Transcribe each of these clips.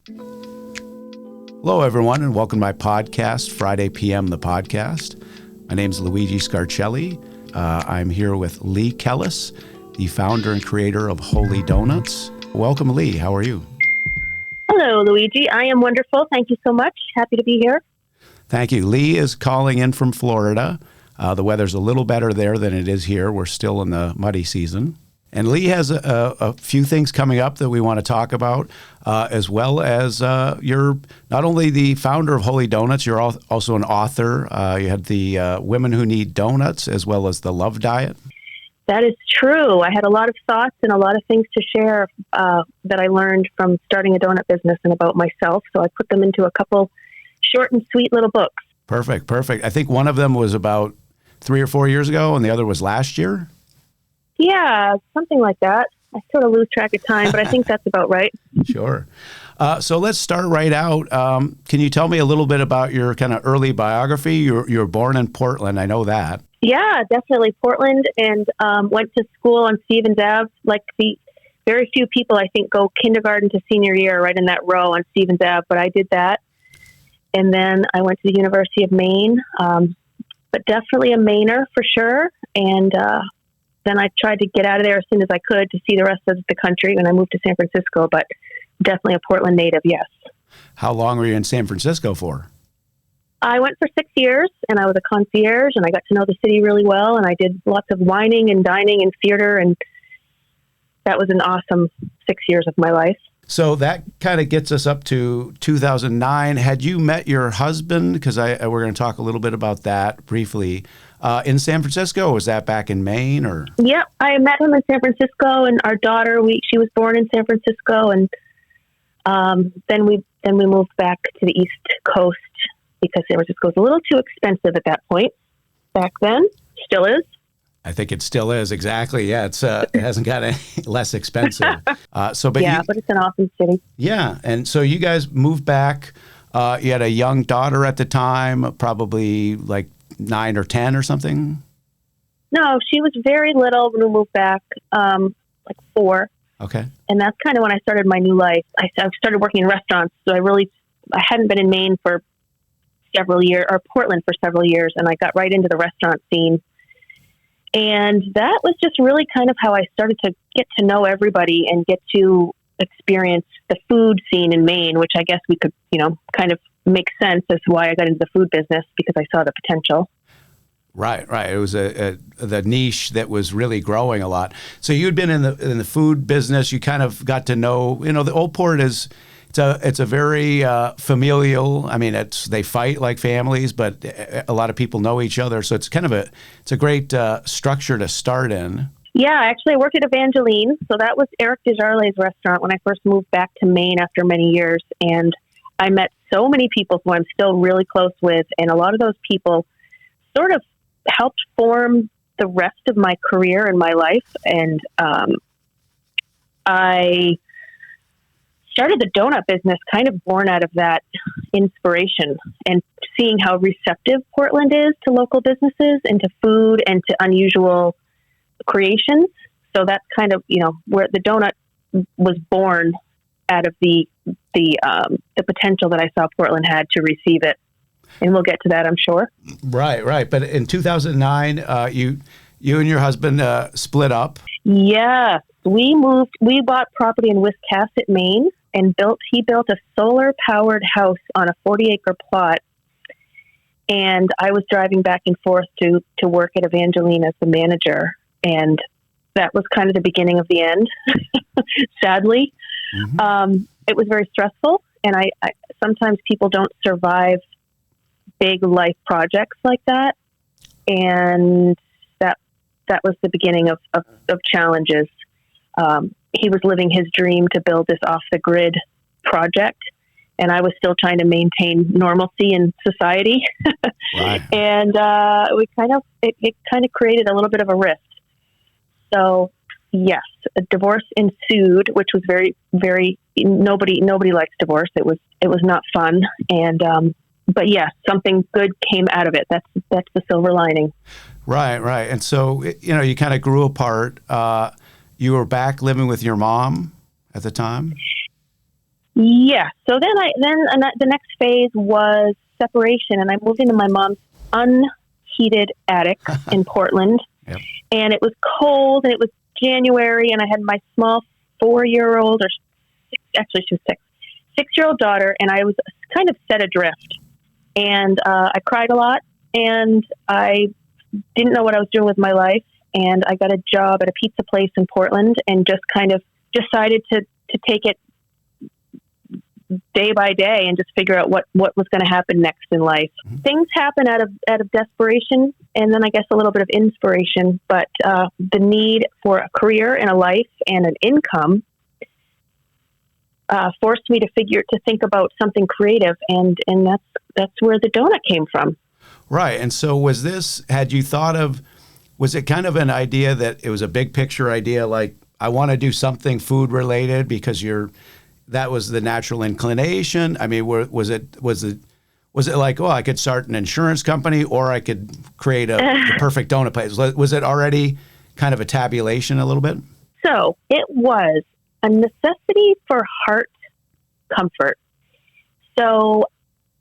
Hello, everyone, and welcome to my podcast, Friday PM, the podcast. My name is Luigi Scarcelli. I'm here with Leigh Kellis, the founder and creator of Holy Donuts. Welcome, Leigh. How are you? Hello, Luigi. I am wonderful. Thank you so much. Happy to be here. Thank you. Leigh is calling in from Florida. The weather's a little better there than it is here. We're still in the muddy season. And Leigh has a few things coming up that we want to talk about, as well as you're not only the founder of Holy Donuts, you're also an author. You had the Women Who Need Donuts, as well as the Love Diet. That is true. I had a lot of thoughts and a lot of things to share that I learned from starting a donut business and about myself. So I put them into a couple short and sweet little books. Perfect. I think one of them was about 3 or 4 years ago, and the other was last year. Yeah, something like that. I sort of lose track of time, but I think that's about right. Sure. So let's start right out. Can you tell me a little bit about your kind of early biography? You were born in Portland. I know that. Yeah, definitely Portland, and went to school on Stevens Ave. Like the very few people, I think, go kindergarten to senior year right in that row on Stevens Ave, but I did that. And then I went to the University of Maine, but definitely a Mainer for sure. And then I tried to get out of there as soon as I could to see the rest of the country when I moved to San Francisco, but definitely a Portland native, yes. How long were you in San Francisco for? I went for 6 years, and I was a concierge, and I got to know the city really well, and I did lots of wining and dining and theater, and that was an awesome 6 years of my life. So that kind of gets us up to 2009. Had you met your husband? Because we're going to talk a little bit about that briefly. In San Francisco, or was that back in Maine? Or Yep, I met him in San Francisco, and our daughter, she was born in San Francisco, and then we moved back to the East Coast because San Francisco was a little too expensive at that point. Back then, still is. I think it still is, exactly. Yeah, it hasn't got any less expensive. But it's an awesome city. Yeah, and so you guys moved back. You had a young daughter at the time, probably like 9 or 10 or something? No, she was very little when we moved back, like 4. Okay. And that's kind of when I started my new life. I started working in restaurants, so I hadn't been in Maine for several years, or Portland for several years, and I got right into the restaurant scene. And that was just really kind of how I started to get to know everybody and get to experience the food scene in Maine, which I guess we could, kind of make sense as to why I got into the food business, because I saw the potential. Right. It was the niche that was really growing a lot. So you had been in the food business. You kind of got to know, the Old Port it's a very familial. I mean, they fight like families, but a lot of people know each other. So it's kind of it's a great structure to start in. Yeah, actually, I worked at Evangeline. So that was Eric Desjardins' restaurant when I first moved back to Maine after many years, and I met so many people who I'm still really close with, and a lot of those people sort of helped form the rest of my career and my life. And I started the donut business kind of born out of that inspiration and seeing how receptive Portland is to local businesses and to food and to unusual creations. So that's kind of, where the donut was born out of the potential that I saw Portland had to receive it. And we'll get to that, I'm sure. Right. But in 2009, you and your husband split up. Yeah. We bought property in Wiscasset, Maine, and he built a solar-powered house on a 40-acre plot. And I was driving back and forth to work at Evangeline as the manager. And that was kind of the beginning of the end, sadly. Mm-hmm. It was very stressful, and I sometimes people don't survive big life projects like that, and that was the beginning of challenges. He was living his dream to build this off-the-grid project, and I was still trying to maintain normalcy in society. Right. And it kind of created a little bit of a rift. So yes, a divorce ensued, which was very, very, nobody likes divorce. It was not fun. And, but yes, something good came out of it. That's the silver lining. Right. And so, you kind of grew apart. You were back living with your mom at the time? Yeah. So the next phase was separation, and I moved into my mom's unheated attic in Portland, Yep. and it was cold, and it was January, and I had my small 4-year-old, or actually she was 6-year-old daughter, and I was kind of set adrift, and I cried a lot, and I didn't know what I was doing with my life, and I got a job at a pizza place in Portland, and just kind of decided to take it day by day and just figure out what was going to happen next in life. Mm-hmm. Things happen out of desperation, and then I guess a little bit of inspiration, but the need for a career and a life and an income forced me to think about something creative, and that's where the donut came from. Right. And so was it kind of an idea that it was a big picture idea, like I want to do something food related because that was the natural inclination? I mean, was it like, I could start an insurance company, or I could create the perfect donut place? Was it already kind of a tabulation a little bit? So it was a necessity for heart comfort. So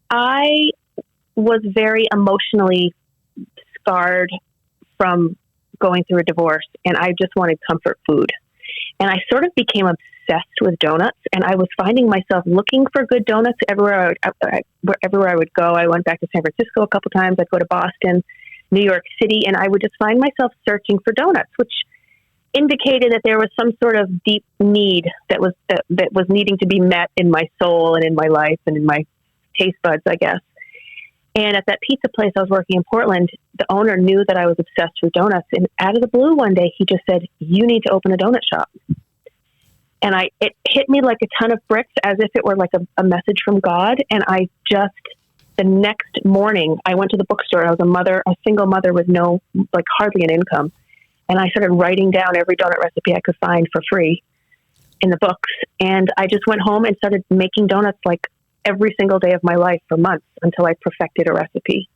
I was very emotionally scarred from going through a divorce, and I just wanted comfort food. And I sort of became obsessed with donuts, and I was finding myself looking for good donuts everywhere I would go. I went back to San Francisco a couple times. I'd go to Boston, New York City, and I would just find myself searching for donuts, which indicated that there was some sort of deep need that was needing to be met in my soul and in my life and in my taste buds, I guess. And at that pizza place I was working in Portland, the owner knew that I was obsessed with donuts. And out of the blue one day, he just said, "You need to open a donut shop." And it hit me like a ton of bricks, as if it were like a message from God. And the next morning, I went to the bookstore. I was a single mother with hardly an income. And I started writing down every donut recipe I could find for free in the books. And I just went home and started making donuts like every single day of my life for months until I perfected a recipe.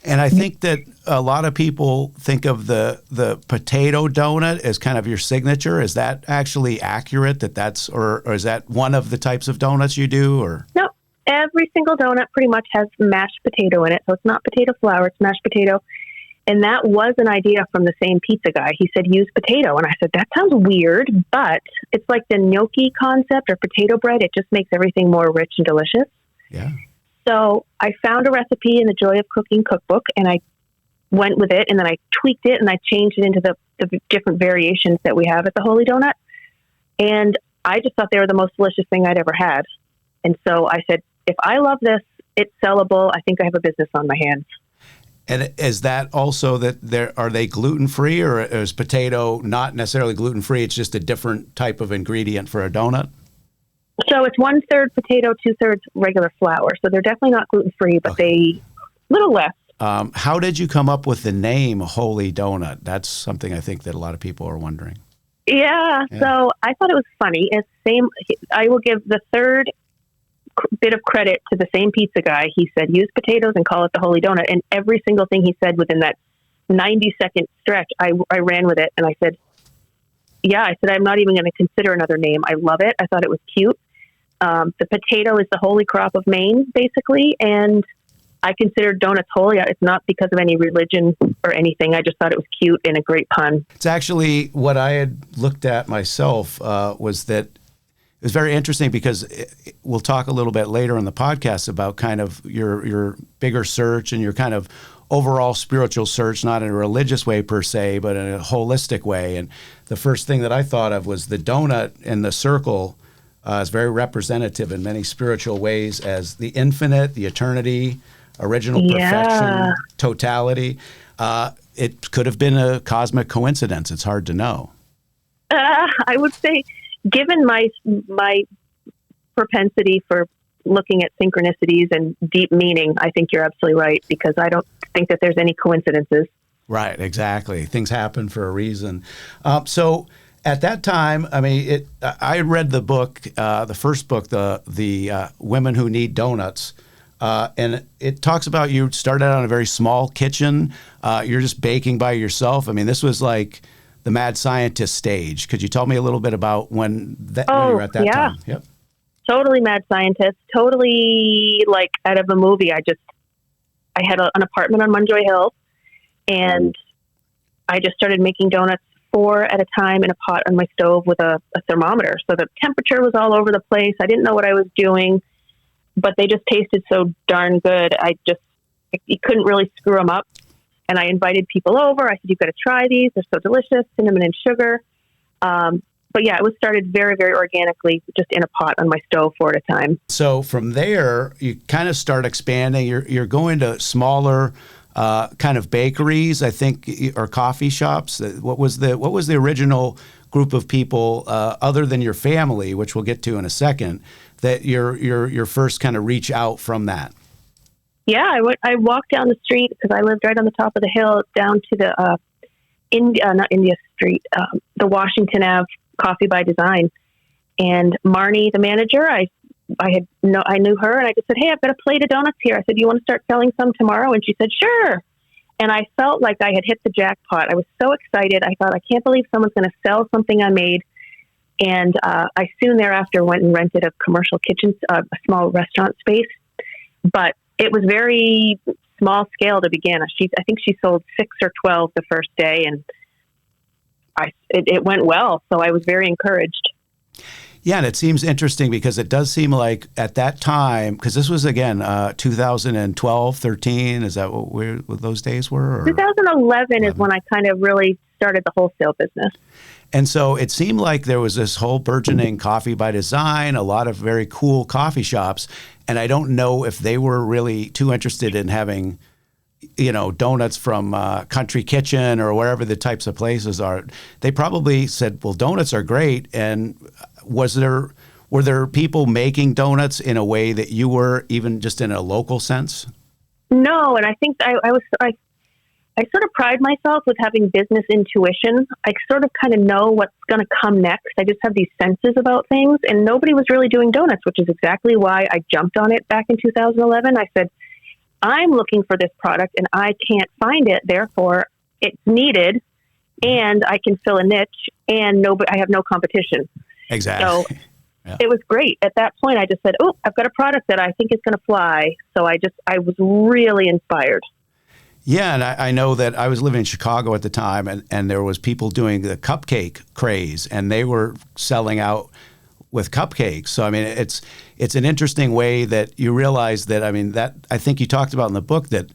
And I think that a lot of people think of the potato donut as kind of your signature. Is that actually accurate? Or is that one of the types of donuts you do? Or no, every single donut pretty much has mashed potato in it. So it's not potato flour, it's mashed potato. And that was an idea from the same pizza guy. He said, use potato. And I said, that sounds weird, but it's like the gnocchi concept or potato bread. It just makes everything more rich and delicious. Yeah. So I found a recipe in the Joy of Cooking cookbook, and I went with it, and then I tweaked it, and I changed it into the different variations that we have at the Holy Donut. And I just thought they were the most delicious thing I'd ever had. And so I said, if I love this, it's sellable. I think I have a business on my hands. And is that also that are they gluten-free, or is potato not necessarily gluten-free? It's just a different type of ingredient for a donut? So it's 1/3 potato, 2/3 regular flour. So they're definitely not gluten-free, but they little less. How did you come up with the name Holy Donut? That's something I think that a lot of people are wondering. Yeah. So I thought it was funny. I will give the third bit of credit to the same pizza guy. He said, use potatoes and call it the Holy Donut. And every single thing he said within that 90-second stretch, I ran with it. And I said, I'm not even going to consider another name. I love it. I thought it was cute. The potato is the holy crop of Maine, basically. And I considered donuts holy. It's not because of any religion or anything. I just thought it was cute and a great pun. It's actually what I had looked at myself was that it was very interesting because we'll talk a little bit later in the podcast about kind of your bigger search and your kind of overall spiritual search, not in a religious way per se, but in a holistic way. And the first thing that I thought of was the donut in the circle is very representative in many spiritual ways as the infinite, the eternity, original perfection, totality. It could have been a cosmic coincidence. It's hard to know. I would say, given my propensity for looking at synchronicities and deep meaning, I think you're absolutely right, because I don't think that there's any coincidences. Right, exactly. Things happen for a reason. So at that time, I mean, I read the book, the first book, the Women Who Need Donuts, and it talks about you started out in a very small kitchen. You're just baking by yourself. I mean, this was like the mad scientist stage. Could you tell me a little bit about when you were at that time? Yep. totally mad scientist, totally like out of a movie. I had an apartment on Munjoy Hill, and I just started making donuts 4 at a time in a pot on my stove with a thermometer. So the temperature was all over the place. I didn't know what I was doing, but they just tasted so darn good. You couldn't really screw them up. And I invited people over. I said, you've got to try these. They're so delicious, cinnamon and sugar. But yeah, it was started very, very organically, just in a pot on my stove 4 at a time. So from there, you kind of start expanding. You're going to smaller kind of bakeries, I think, or coffee shops. What was the original group of people other than your family, which we'll get to in a second, that your first kind of reach out from that? Yeah, I walked down the street because I lived right on the top of the hill down to the not India Street, the Washington Ave Coffee by Design. And Marnie, the manager, I knew her, and I just said, hey, I've got a plate of donuts here. I said, do you want to start selling some tomorrow? And she said, sure. And I felt like I had hit the jackpot. I was so excited. I thought, I can't believe someone's going to sell something I made. And I soon thereafter went and rented a commercial kitchen, a small restaurant space. But it was very small scale to begin. I think she sold 6 or 12 the first day, and it went well. So I was very encouraged. Yeah, and it seems interesting because it does seem like at that time, because this was, again, 2012, 13, is that what those days were? Or? 2011 is when I kind of really started the wholesale business. And so it seemed like there was this whole burgeoning coffee by design, a lot of very cool coffee shops, and I don't know if they were really too interested in having, donuts from Country Kitchen or wherever the types of places are. They probably said, well, donuts are great. And were there people making donuts in a way that you were, even just in a local sense? No, and I think I sort of pride myself with having business intuition. I sort of kind of know what's going to come next. I just have these senses about things, and nobody was really doing donuts, which is exactly why I jumped on it back in 2011. I said, I'm looking for this product and I can't find it. Therefore, it's needed and I can fill a niche, and I have no competition. Exactly. So It was great. At that point, I just said, oh, I've got a product that I think is going to fly. So I was really inspired. Yeah, and I know that I was living in Chicago at the time, and there was people doing the cupcake craze, and they were selling out with cupcakes. So, I mean, it's an interesting way that you realize that, I mean, that I think you talked about in the book that,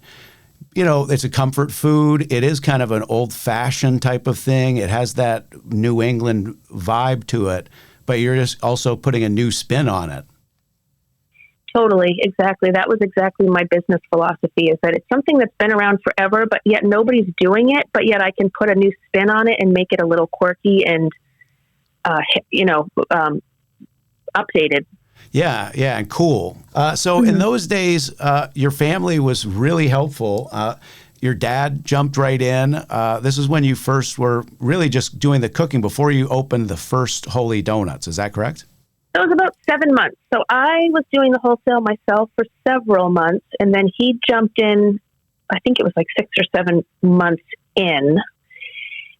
it's a comfort food. It is kind of an old-fashioned type of thing. It has that New England vibe to it, but you're just also putting a new spin on it. Totally. Exactly. That was exactly my business philosophy, is that it's something that's been around forever, but yet nobody's doing it, but yet I can put a new spin on it and make it a little quirky and, updated. Yeah, and cool. So in those days, your family was really helpful. Your dad jumped right in. This is when you first were really just doing the cooking before you opened the first Holy Donuts. Is that correct? It was about 7 months. So I was doing the wholesale myself for several months, and then he jumped in, I think it was like 6 or 7 months in.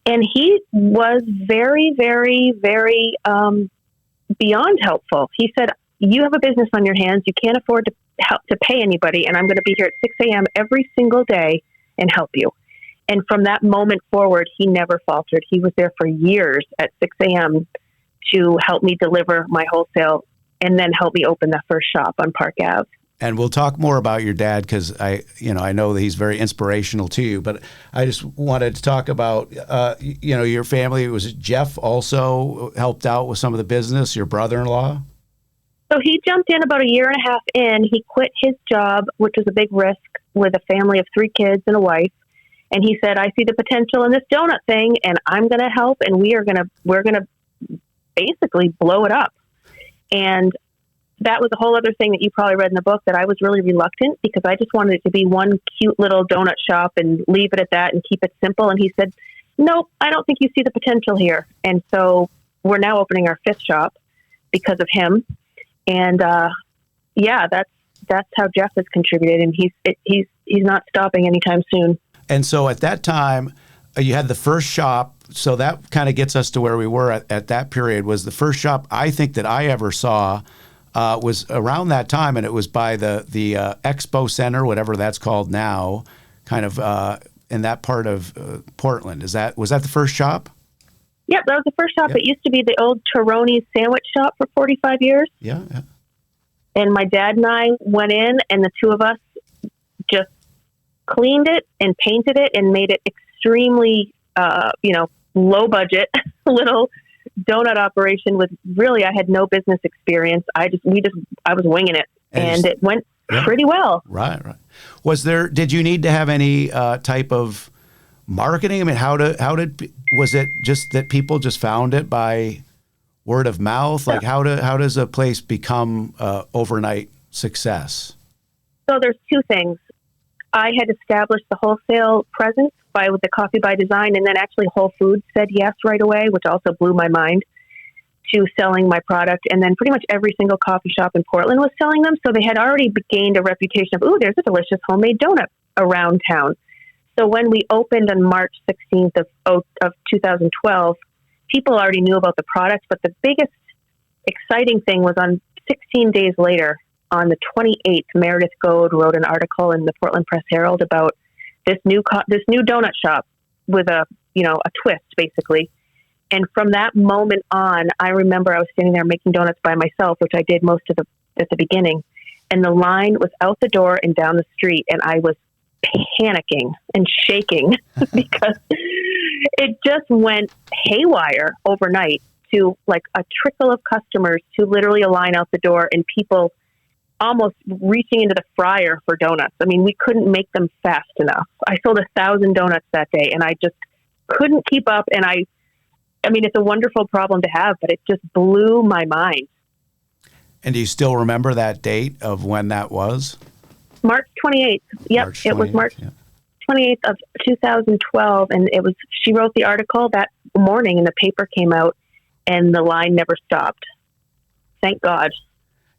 And he was very, very, very beyond helpful. He said, you have a business on your hands. You can't afford to pay anybody, and I'm going to be here at 6 a.m. every single day and help you. And from that moment forward, he never faltered. He was there for years at 6 a.m. to help me deliver my wholesale and then help me open that first shop on Park Ave. And we'll talk more about your dad because I know that he's very inspirational to you. But I just wanted to talk about, your family. Was Jeff also helped out with some of the business, your brother-in-law? So he jumped in about a year and a half in. He quit his job, which was a big risk, with a family of 3 kids and a wife. And he said, I see the potential in this donut thing, and I'm going to help, and we're going to basically blow it up. And that was a whole other thing that you probably read in the book, that I was really reluctant because I just wanted it to be one cute little donut shop and leave it at that and keep it simple. And he said, nope, I don't think you see the potential here. And so we're now opening our 5th shop because of him. And that's how Jeff has contributed, and he's not stopping anytime soon. And so at that time, you had the first shop. So that kind of gets us to where we were at that period. Was the first shop I think that I ever saw was around that time, and it was by the Expo Center, whatever that's called now, kind of in that part of Portland. Was that the first shop? Yep, that was the first shop. Yep. It used to be the old Taroni's sandwich shop for 45 years. Yeah. And my dad and I went in, and the two of us just cleaned it and painted it and made it extremely, low budget little donut operation with really, I had no business experience. I was winging it, and it went pretty well. Right. Did you need to have any type of marketing? I mean, was it just that people just found it by word of mouth? Like how does a place become overnight success? So there's two things. I had established the wholesale presence with the Coffee by Design, and then actually Whole Foods said yes right away, which also blew my mind, to selling my product. And then pretty much every single coffee shop in Portland was selling them. So they had already gained a reputation of, there's a delicious homemade donut around town. So when we opened on March 16th of 2012, people already knew about the product, but the biggest exciting thing was on 16 days later, on the 28th, Meredith Goad wrote an article in the Portland Press Herald about this new donut shop with a twist, basically. And from that moment on, I remember I was standing there making donuts by myself, which I did most at the beginning. And the line was out the door and down the street, and I was panicking and shaking because it just went haywire overnight to like a trickle of customers to literally a line out the door and people almost reaching into the fryer for donuts. I mean, we couldn't make them fast enough. I sold 1,000 donuts that day, and I just couldn't keep up. And I mean, it's a wonderful problem to have, but it just blew my mind. And do you still remember that date of when that was? March 28th. Yep, March 28th, it was March 28th of 2012, and she wrote the article that morning, and the paper came out, and the line never stopped. Thank God.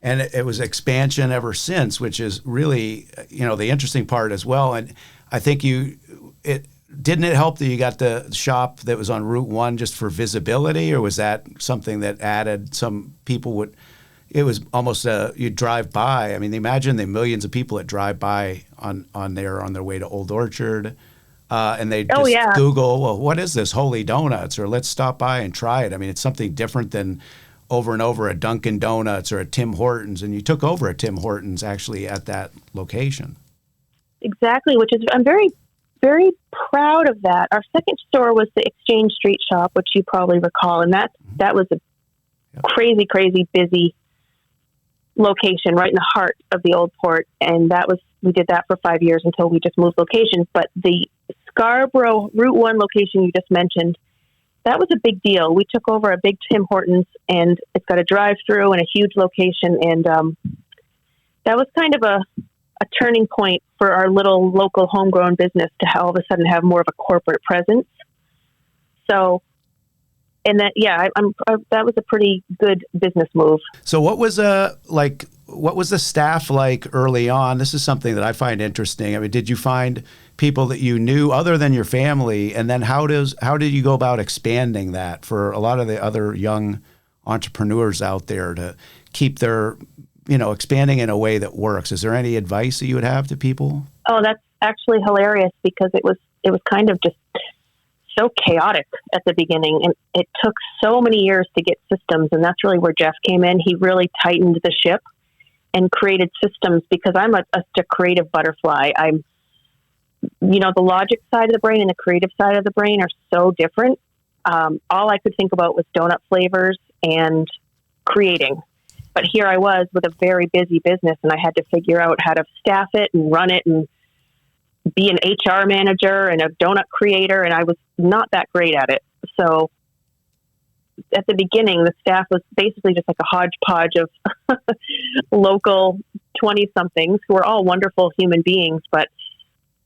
And it was expansion ever since, which is really, the interesting part as well. And I think didn't it help that you got the shop that was on Route 1 just for visibility, or was that something that added some people it was almost you'd drive by. I mean, imagine the millions of people that drive by on their way to Old Orchard, and they just Google, well, what is this, Holy Donuts, or let's stop by and try it. I mean, it's something different than over and over a Dunkin' Donuts or a Tim Hortons, and you took over a Tim Hortons actually at that location. Exactly, which is, I'm very, very proud of that. Our second store was the Exchange Street shop, which you probably recall, and that was a crazy, crazy busy location right in the heart of the old port, and we did that for 5 years until we just moved locations. But the Scarborough Route 1 location you just mentioned, that was a big deal. We took over a big Tim Hortons, and it's got a drive-through and a huge location, and that was kind of a turning point for our little local homegrown business to all of a sudden have more of a corporate presence. So, and that, that was a pretty good business move. So what was the staff like early on? This is something that I find interesting. I mean, did you find people that you knew other than your family? And then how did you go about expanding that for a lot of the other young entrepreneurs out there to keep their, expanding in a way that works? Is there any advice that you would have to people? Oh, that's actually hilarious because it was kind of just so chaotic at the beginning, and it took so many years to get systems. And that's really where Jeff came in. He really tightened the ship and created systems because I'm a creative butterfly. The logic side of the brain and the creative side of the brain are so different. All I could think about was donut flavors and creating. But here I was with a very busy business, and I had to figure out how to staff it and run it and be an HR manager and a donut creator, and I was not that great at it. So at the beginning, the staff was basically just like a hodgepodge of local 20-somethings who were all wonderful human beings, but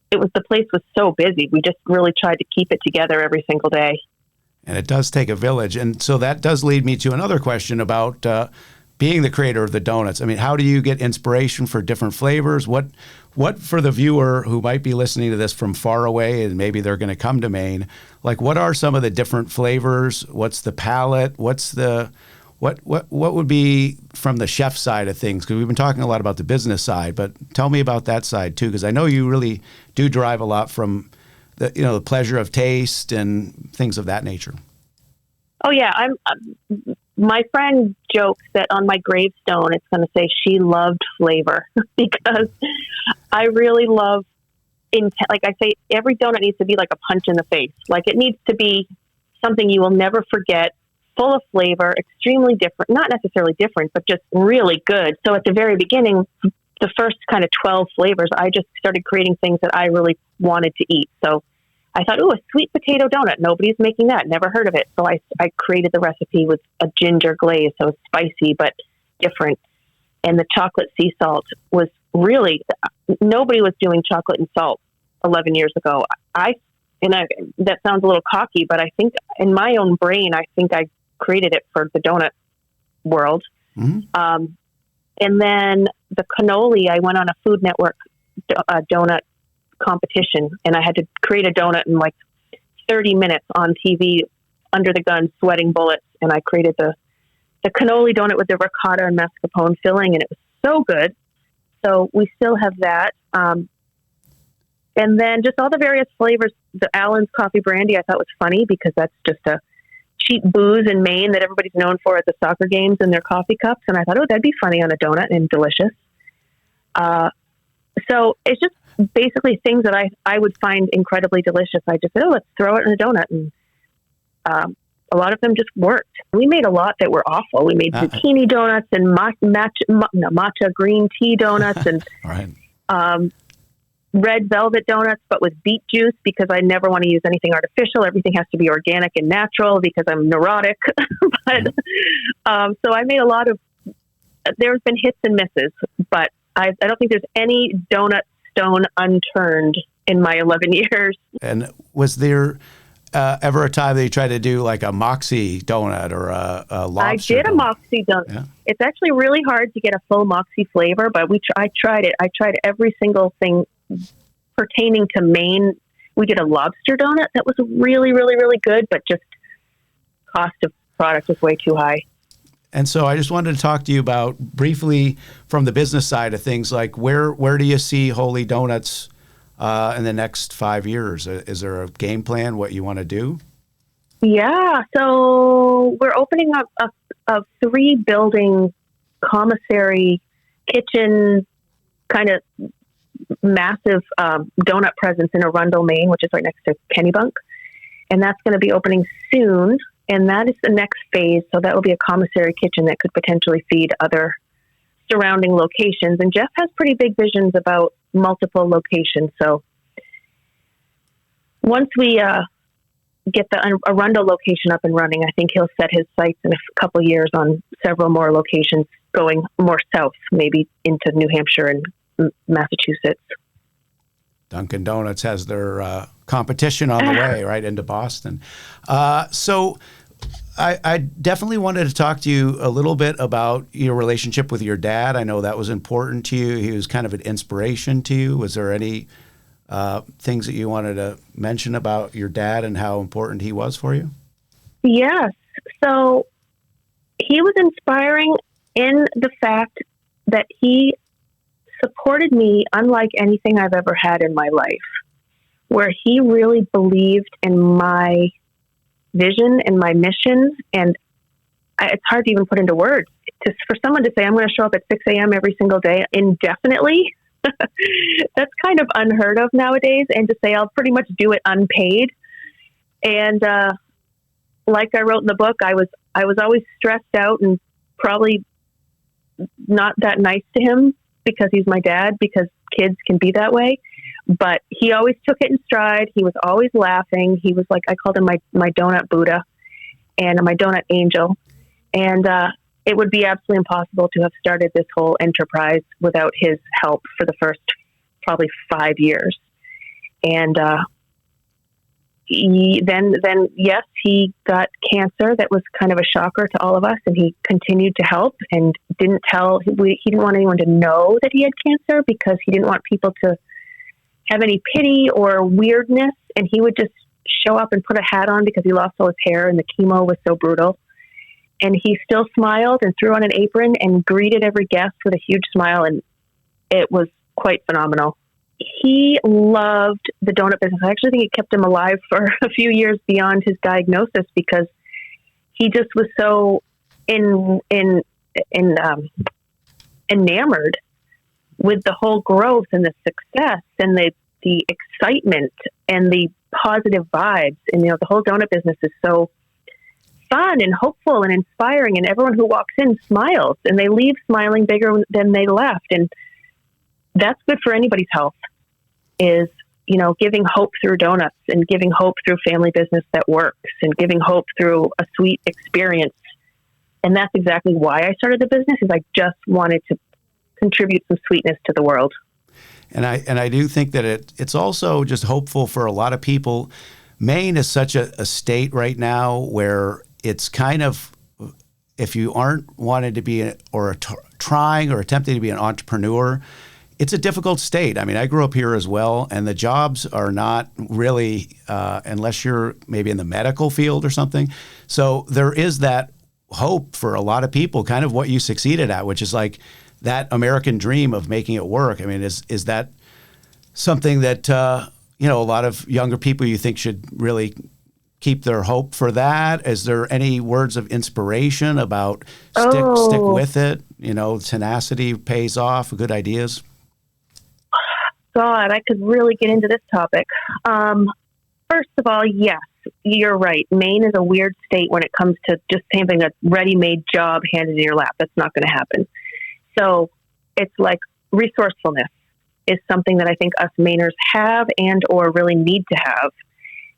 the place was so busy. We just really tried to keep it together every single day. And it does take a village. And so that does lead me to another question about being the creator of the donuts. I mean, how do you get inspiration for different flavors? What for the viewer who might be listening to this from far away and maybe they're going to come to Maine, like what are some of the different flavors? What's the palette? What's the What would be from the chef side of things? Because we've been talking a lot about the business side, but tell me about that side too, because I know you really do derive a lot from the pleasure of taste and things of that nature. Oh yeah, my friend jokes that on my gravestone it's going to say she loved flavor because I really love like I say, every donut needs to be like a punch in the face. Like it needs to be something you will never forget, full of flavor, extremely different, not necessarily different, but just really good. So at the very beginning, the first kind of 12 flavors, I just started creating things that I really wanted to eat. So I thought, a sweet potato donut. Nobody's making that. Never heard of it. So I created the recipe with a ginger glaze. So it's spicy, but different. And the chocolate sea salt was really, nobody was doing chocolate and salt 11 years ago. That sounds a little cocky, but I think in my own brain, I think I created it for the donut world. Mm-hmm. And then the cannoli, I went on a Food Network donut competition, and I had to create a donut in like 30 minutes on TV, under the gun, sweating bullets. And I created the cannoli donut with the ricotta and mascarpone filling, and it was so good. So we still have that. And then just all the various flavors. The Allen's coffee brandy I thought was funny because that's just a cheap booze in Maine that everybody's known for at the soccer games in their coffee cups. And I thought, that'd be funny on a donut and delicious. So it's just basically things that I would find incredibly delicious. I just said, let's throw it in a donut. And a lot of them just worked. We made a lot that were awful. We made zucchini donuts and matcha green tea donuts and right. Red velvet donuts, but with beet juice because I never want to use anything artificial. Everything has to be organic and natural because I'm neurotic. But so I made a lot of. There's been hits and misses, but I don't think there's any donut stone unturned in my 11 years. And was there ever a time that you tried to do like a Moxie donut or a lobster? I did a Moxie donut. Yeah. It's actually really hard to get a full Moxie flavor, but I tried it. I tried every single thing pertaining to Maine. We did a lobster donut that was really, really, really good, but just cost of product was way too high. And so I just wanted to talk to you about briefly from the business side of things, like where do you see Holy Donuts in the next 5 years? Is there a game plan, what you want to do? Yeah. So we're opening up a 3-building commissary kitchen kind of massive donut presence in Arundel, Maine, which is right next to Kennebunk. And that's going to be opening soon. And that is the next phase. So that will be a commissary kitchen that could potentially feed other surrounding locations. And Jeff has pretty big visions about multiple locations. So once we get the Arundel location up and running, I think he'll set his sights in a couple years on several more locations going more south, maybe into New Hampshire and Massachusetts. Dunkin' Donuts has their competition on the way, right, into Boston. So I definitely wanted to talk to you a little bit about your relationship with your dad. I know that was important to you. He was kind of an inspiration to you. Was there any things that you wanted to mention about your dad and how important he was for you? Yes. So he was inspiring in the fact that he supported me unlike anything I've ever had in my life, where he really believed in my vision and my mission. And it's hard to even put into words. For someone to say, I'm going to show up at 6 a.m. every single day indefinitely, that's kind of unheard of nowadays. And to say, I'll pretty much do it unpaid. And like I wrote in the book, I was always stressed out and probably not that nice to him, because he's my dad, because kids can be that way. But he always took it in stride. He was always laughing. He was like, I called him my donut Buddha and my donut angel. And it would be absolutely impossible to have started this whole enterprise without his help for the first probably 5 years. And then yes, he got cancer. That was kind of a shocker to all of us, and he continued to help and he didn't want anyone to know that he had cancer because he didn't want people to have any pity or weirdness. And he would just show up and put a hat on because he lost all his hair and the chemo was so brutal. and he still smiled and threw on an apron and greeted every guest with a huge smile, and it was quite phenomenal. He loved the donut business. I actually think it kept him alive for a few years beyond his diagnosis, because he just was so enamored with the whole growth and the success and the excitement and the positive vibes. And, the whole donut business is so fun and hopeful and inspiring, and everyone who walks in smiles, and they leave smiling bigger than they left. And that's good for anybody's health, is, giving hope through donuts and giving hope through family business that works and giving hope through a sweet experience. And that's exactly why I started the business, is I just wanted to contribute some sweetness to the world. And I do think that it's also just hopeful for a lot of people. Maine is such a state right now where it's kind of, if you aren't wanting to be trying or attempting to be an entrepreneur, it's a difficult state. I mean, I grew up here as well, and the jobs are not really, unless you're maybe in the medical field or something. So there is that hope for a lot of people, kind of what you succeeded at, which is like that American dream of making it work. I mean, is that something that, a lot of younger people you think should really keep their hope for that? Is there any words of inspiration about stick with it? Tenacity pays off, good ideas? God, I could really get into this topic. First of all, yes, you're right. Maine is a weird state when it comes to just having a ready-made job handed in your lap. That's not going to happen. So it's like resourcefulness is something that I think us Mainers have and or really need to have,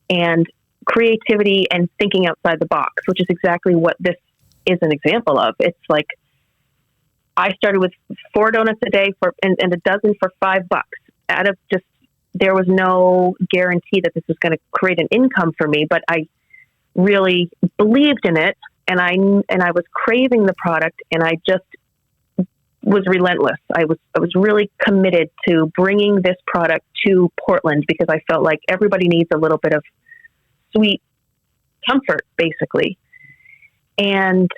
and creativity and thinking outside the box, which is exactly what this is an example of. It's like I started with 4 donuts a day and a dozen for $5. Out of just, there was no guarantee that this was going to create an income for me, but I really believed in it, and I was craving the product, and I just was relentless. I was really committed to bringing this product to Portland, because I felt like everybody needs a little bit of sweet comfort, basically. And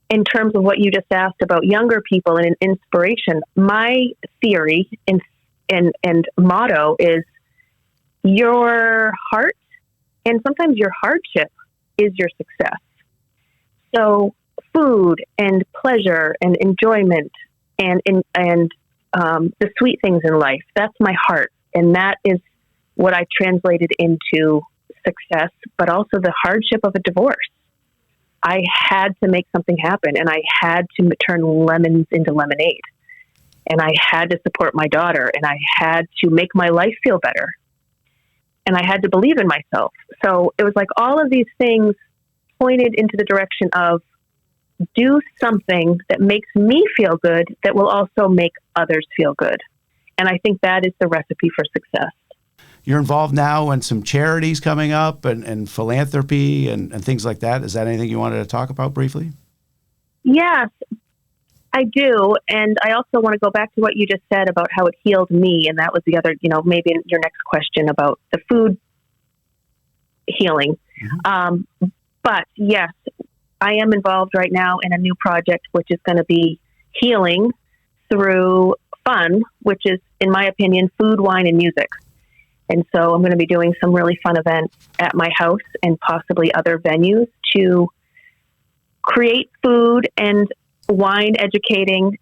in terms of what you just asked about younger people and inspiration, my theory and motto is your heart and sometimes your hardship is your success. So food and pleasure and enjoyment and the sweet things in life, that's my heart. And that is what I translated into success, but also the hardship of a divorce. I had to make something happen, and I had to turn lemons into lemonade. And I had to support my daughter, and I had to make my life feel better. And I had to believe in myself. So it was like all of these things pointed into the direction of do something that makes me feel good that will also make others feel good. And I think that is the recipe for success. You're involved now in some charities coming up and philanthropy and things like that. Is that anything you wanted to talk about briefly? Yes, I do. And I also want to go back to what you just said about how it healed me. And that was the other, maybe your next question about the food healing. Mm-hmm. But yes, I am involved right now in a new project, which is going to be healing through fun, which is, in my opinion, food, wine, and music. And so I'm going to be doing some really fun events at my house and possibly other venues to create food and wine educating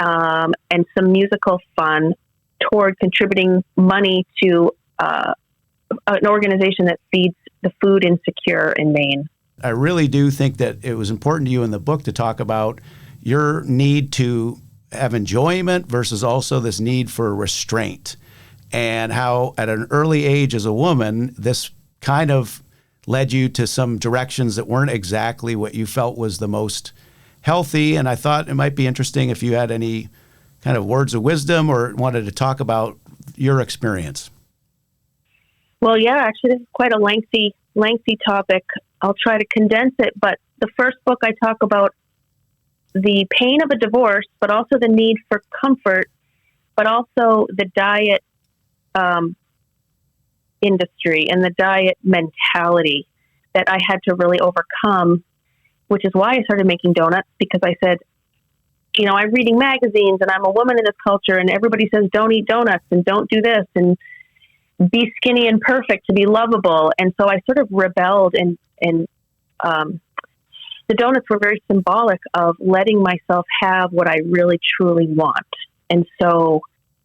and some musical fun toward contributing money to an organization that feeds the food insecure in Maine. I really do think that it was important to you in the book to talk about your need to have enjoyment versus also this need for restraint, and how at an early age as a woman, this kind of led you to some directions that weren't exactly what you felt was the most healthy. And I thought it might be interesting if you had any kind of words of wisdom or wanted to talk about your experience. Well, yeah, actually, this is quite a lengthy topic. I'll try to condense it. But the first book, I talk about the pain of a divorce, but also the need for comfort, but also the diet industry and the diet mentality that I had to really overcome which is why I started making donuts, because I said, you know, I'm reading magazines and I'm a woman in this culture and everybody says don't eat donuts and don't do this and be skinny and perfect to be lovable. And so I sort of rebelled, and the donuts were very symbolic of letting myself have what I really truly want. And so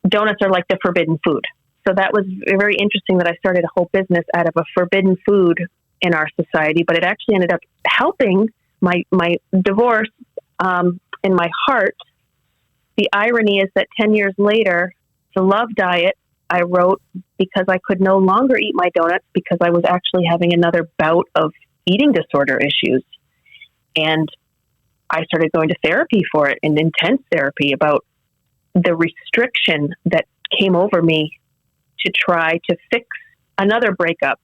donuts are like the forbidden food. So that was very interesting that I started a whole business out of a forbidden food in our society, but it actually ended up helping my divorce in my heart. The irony is that 10 years later, the Love Diet I wrote because I could no longer eat my donuts because I was actually having another bout of eating disorder issues. And I started going to therapy for it, and intense therapy, about the restriction that came over me to try to fix another breakup.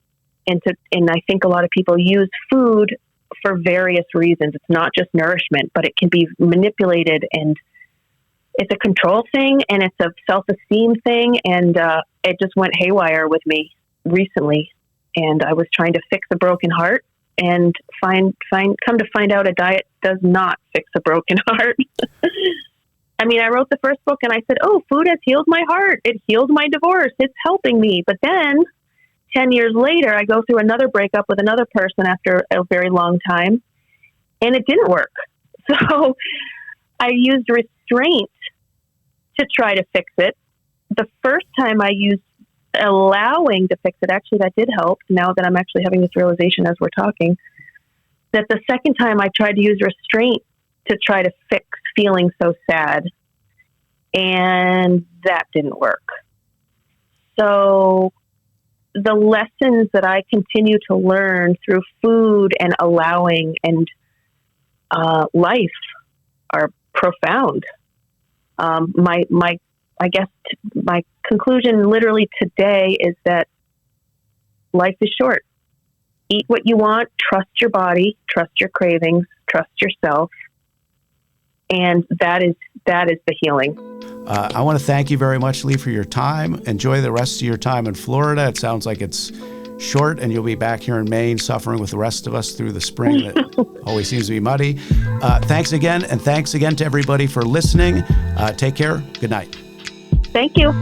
And I think a lot of people use food for various reasons. It's not just nourishment, but it can be manipulated, and it's a control thing, and it's a self-esteem thing. And it just went haywire with me recently. And I was trying to fix a broken heart, and come to find out a diet does not fix a broken heart. I mean, I wrote the first book and I said, oh, food has healed my heart. It healed my divorce. It's helping me. But then 10 years later, I go through another breakup with another person after a very long time, and it didn't work. So I used restraint to try to fix it. The first time I used allowing to fix it, actually that did help, now that I'm actually having this realization as we're talking, that the second time I tried to use restraint to try to fix feeling so sad, and that didn't work. So the lessons that I continue to learn through food and allowing and life are profound. I guess my conclusion literally today is that life is short. Eat what you want, trust your body, trust your cravings, trust yourself. And that is the healing. I want to thank you very much, Leigh, for your time. Enjoy the rest of your time in Florida. It sounds like it's short, and you'll be back here in Maine suffering with the rest of us through the spring that always seems to be muddy. Thanks again, and thanks again to everybody for listening. Take care. Good night. Thank you.